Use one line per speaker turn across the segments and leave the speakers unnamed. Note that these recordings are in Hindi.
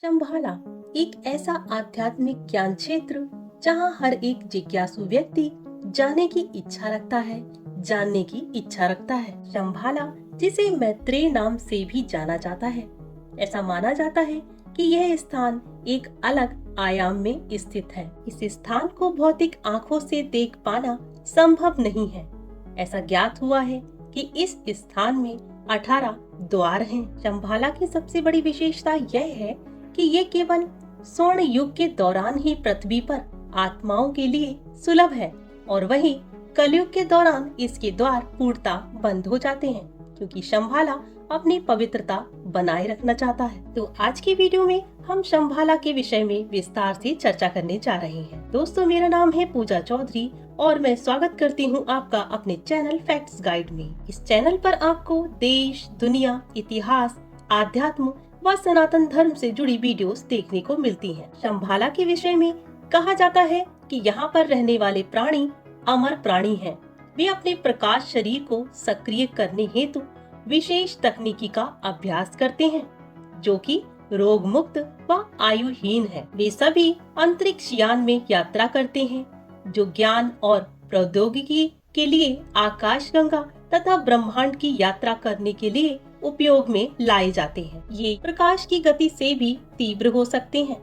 शंभाला एक ऐसा आध्यात्मिक ज्ञान क्षेत्र जहां हर एक जिज्ञासु व्यक्ति जानने की इच्छा रखता है। शंभाला, जिसे मैत्रेय नाम से भी जाना जाता है, ऐसा माना जाता है कि यह स्थान एक अलग आयाम में स्थित है। इस स्थान को भौतिक आंखों से देख पाना संभव नहीं है। ऐसा ज्ञात हुआ है कि इस स्थान में 18 द्वार हैं। शंभाला की सबसे बड़ी विशेषता यह है कि ये केवल स्वर्ण युग के दौरान ही पृथ्वी पर आत्माओं के लिए सुलभ है और वहीं कलयुग के दौरान इसके द्वार पूर्णतः बंद हो जाते हैं, क्योंकि शंभाला अपनी पवित्रता बनाए रखना चाहता है। तो आज की वीडियो में हम शंभाला के विषय में विस्तार से चर्चा करने जा रहे हैं। दोस्तों, मेरा नाम है पूजा चौधरी और मैं स्वागत करती हूँ आपका अपने चैनल फैक्ट्स गाइड में। इस चैनल पर आपको देश, दुनिया, इतिहास, आध्यात्म व सनातन धर्म से जुड़ी वीडियोस देखने को मिलती हैं। शंभाला के विषय में कहा जाता है कि यहाँ पर रहने वाले प्राणी अमर प्राणी हैं। वे अपने प्रकाश शरीर को सक्रिय करने हेतु विशेष तकनीकी का अभ्यास करते हैं, जो कि रोग मुक्त व आयुहीन है। वे सभी अंतरिक्ष यान में यात्रा करते हैं, जो ज्ञान और प्रौद्योगिकी के लिए आकाशगंगा तथा ब्रह्मांड की यात्रा करने के लिए उपयोग में लाए जाते हैं। ये प्रकाश की गति से भी तीव्र हो सकते हैं।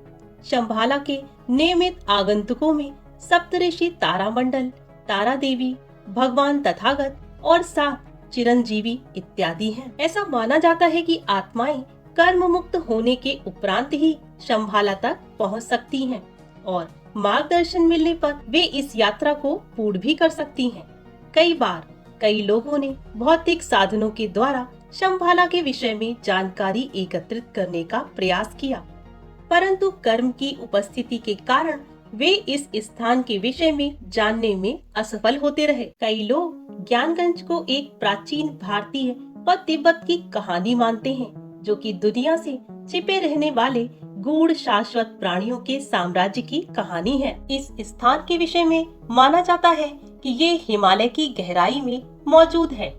शंभाला के नियमित आगंतुकों में सप्तऋषि तारामंडल, तारा देवी, भगवान तथागत और 7 चिरंजीवी इत्यादि हैं। ऐसा माना जाता है कि आत्माएं कर्म मुक्त होने के उपरांत ही शंभाला तक पहुंच सकती हैं और मार्गदर्शन मिलने पर वे इस यात्रा को पूर्ण भी कर सकती हैं। कई बार कई लोगों ने भौतिक साधनों के द्वारा शंभाला के विषय में जानकारी एकत्रित करने का प्रयास किया, परंतु कर्म की उपस्थिति के कारण वे इस स्थान के विषय में जानने में असफल होते रहे। कई लोग ज्ञानगंज को एक प्राचीन भारतीय व तिब्बत की कहानी मानते हैं, जो कि दुनिया से छिपे रहने वाले गूढ़ शाश्वत प्राणियों के साम्राज्य की कहानी है। इस स्थान के विषय में माना जाता है कि ये हिमालय की गहराई में मौजूद है।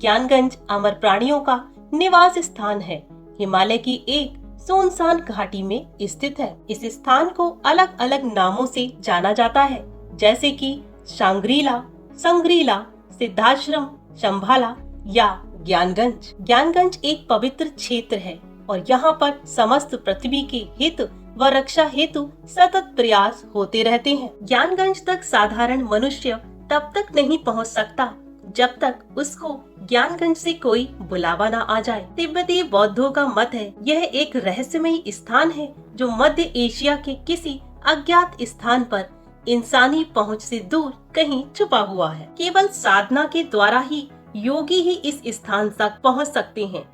ज्ञानगंज अमर प्राणियों का निवास स्थान है। हिमालय की एक सुनसान घाटी में स्थित है। इस स्थान को अलग अलग नामों से जाना जाता है, जैसे कि शांग्रीला, संग्रीला, सिद्धाश्रम, शंभाला या ज्ञानगंज। ज्ञानगंज एक पवित्र क्षेत्र है और यहाँ पर समस्त पृथ्वी के हित व रक्षा हेतु सतत प्रयास होते रहते हैं। ज्ञानगंज तक साधारण मनुष्य तब तक नहीं पहुँच सकता जब तक उसको ज्ञानगंज से कोई बुलावा न आ जाए। तिब्बती बौद्धों का मत है यह एक रहस्यमयी स्थान है, जो मध्य एशिया के किसी अज्ञात स्थान पर इंसानी पहुंच से दूर कहीं छुपा हुआ है। केवल साधना के द्वारा ही योगी ही इस स्थान तक पहुंच सकते हैं।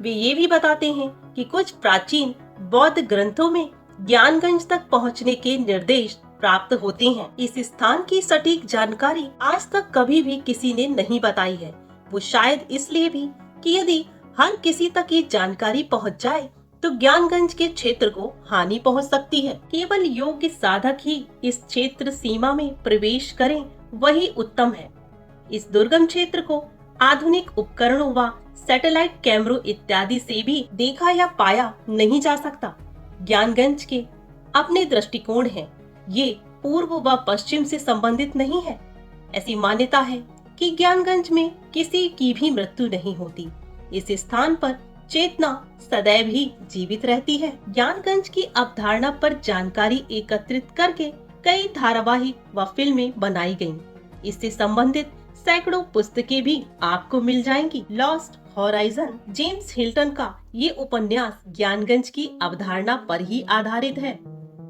वे ये भी बताते हैं कि कुछ प्राचीन बौद्ध ग्रंथों में ज्ञानगंज तक पहुंचने के निर्देश प्राप्त होते हैं। इस स्थान की सटीक जानकारी आज तक कभी भी किसी ने नहीं बताई है। वो शायद इसलिए भी कि यदि हर किसी तक ये जानकारी पहुंच जाए तो ज्ञानगंज के क्षेत्र को हानि पहुंच सकती है। केवल योग्य साधक ही इस क्षेत्र सीमा में प्रवेश करें, वही उत्तम है। इस दुर्गम क्षेत्र को आधुनिक उपकरणों व सैटेलाइट कैमरों इत्यादि से भी देखा या पाया नहीं जा सकता। ज्ञानगंज के अपने दृष्टिकोण हैं। ये पूर्व व पश्चिम से संबंधित नहीं है। ऐसी मान्यता है कि ज्ञानगंज में किसी की भी मृत्यु नहीं होती। इस स्थान पर चेतना सदैव ही जीवित रहती है। ज्ञानगंज की अवधारणा पर जानकारी एकत्रित करके कई धारावाहिक व फिल्में बनाई गयी। इससे संबंधित सैकड़ों पुस्तकें भी आपको मिल जाएंगी। लॉस्ट हॉराइजन, जेम्स हिल्टन का ये उपन्यास ज्ञानगंज की अवधारणा पर ही आधारित है।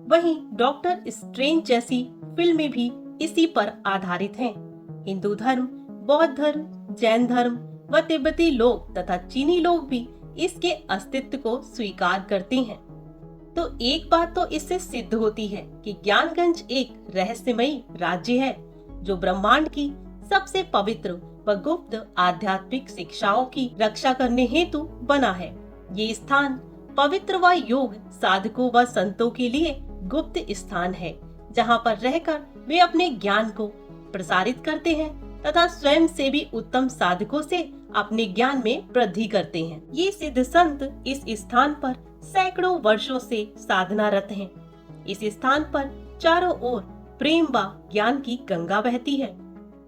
वहीं डॉक्टर स्ट्रेंज जैसी फिल्में भी इसी पर आधारित हैं। हिंदू धर्म, बौद्ध धर्म, जैन धर्म व तिब्बती लोग तथा चीनी लोग भी इसके अस्तित्व को स्वीकार करते हैं। तो एक बात तो इससे सिद्ध होती है कि ज्ञानगंज एक रहस्यमयी राज्य है, जो ब्रह्मांड की सबसे पवित्र व गुप्त आध्यात्मिक शिक्षाओं की रक्षा करने हेतु बना है। ये स्थान पवित्र व योग साधकों व संतों के लिए गुप्त स्थान है, जहाँ पर रहकर वे अपने ज्ञान को प्रसारित करते हैं तथा स्वयं से भी उत्तम साधकों से अपने ज्ञान में वृद्धि करते हैं। ये सिद्ध संत इस स्थान पर सैकड़ों वर्षों से साधनारत हैं। इस स्थान पर चारों ओर प्रेम व ज्ञान की गंगा बहती है।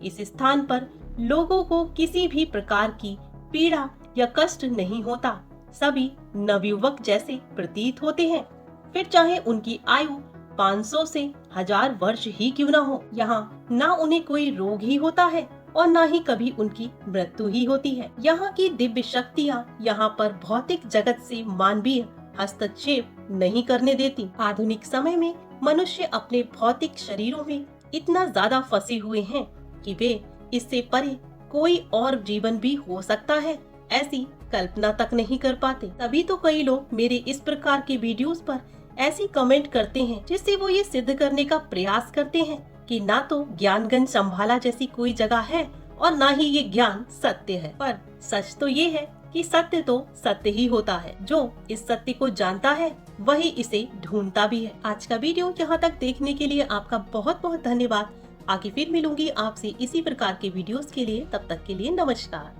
इस स्थान पर लोगों को किसी भी प्रकार की पीड़ा या कष्ट नहीं होता। सभी नवयुवक जैसे प्रतीत होते हैं, फिर चाहे उनकी आयु 500 से 1000 वर्ष ही क्यों न हो। यहाँ ना उन्हें कोई रोग ही होता है और ना ही कभी उनकी मृत्यु ही होती है। यहाँ की दिव्य शक्तियाँ यहाँ पर भौतिक जगत से मानवीय हस्तक्षेप नहीं करने देती। आधुनिक समय में मनुष्य अपने भौतिक शरीरों में इतना ज्यादा फंसे हुए हैं कि वे इससे परे कोई और जीवन भी हो सकता है ऐसी कल्पना तक नहीं कर पाते। तभी तो कई लोग मेरे इस प्रकार के वीडियोस पर ऐसी कमेंट करते हैं जिससे वो ये सिद्ध करने का प्रयास करते हैं कि ना तो ज्ञानगंज संभाला जैसी कोई जगह है और ना ही ये ज्ञान सत्य है। पर सच तो ये है कि सत्य तो सत्य ही होता है। जो इस सत्य को जानता है वही इसे ढूंढता भी है। आज का वीडियो यहाँ तक देखने के लिए आपका बहुत बहुत धन्यवाद। आगे फिर मिलूंगी आपसे इसी प्रकार के वीडियोस के लिए। तब तक के लिए नमस्कार।